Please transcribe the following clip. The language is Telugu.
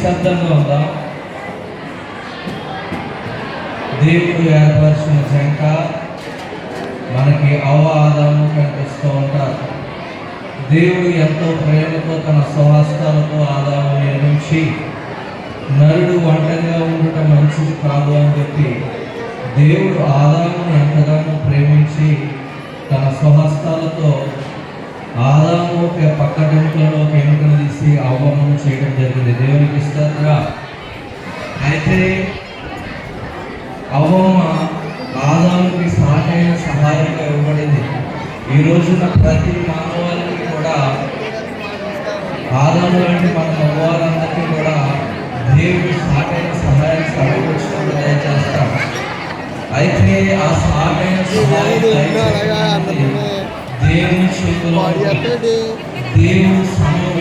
నిశ్శబ్దంగా ఉందాం. దేవుడు ఏర్పరిచిన జంట మనకి ఆదాము కనిపిస్తూ ఉంటారు. దేవుడు ఎంతో ప్రేమతో తన స్వహస్తాలతో ఆదాము నిర్మించి నరుడు ఒంటరిగా ఉండటం మంచిది కాదు అని చెప్పి దేవుడు ఆదామును ఎంతగానో ప్రేమించి తన స్వహస్తాలతో ఆదాము పక్కటెంకలలో ఎముకను తీసి అవమానం చేయడం జరిగింది. దేవునికి ఇస్తారుగా. అయితే అవ్వమ్మ ఆదాముకి సాటైన సహాయంగా ఇవ్వబడింది. ఈ రోజున ప్రతి మానవాళికి కూడా ఆదాము లాంటి మన మగవాళ్ళందరికీ కూడా దేవుడు సాటైన సహాయం సమకూర్చుకుంటూ దయచేస్తాం. అయితే ఆ సాటైన సహాయం దేవుని చేతిలో దేవుడు సమయం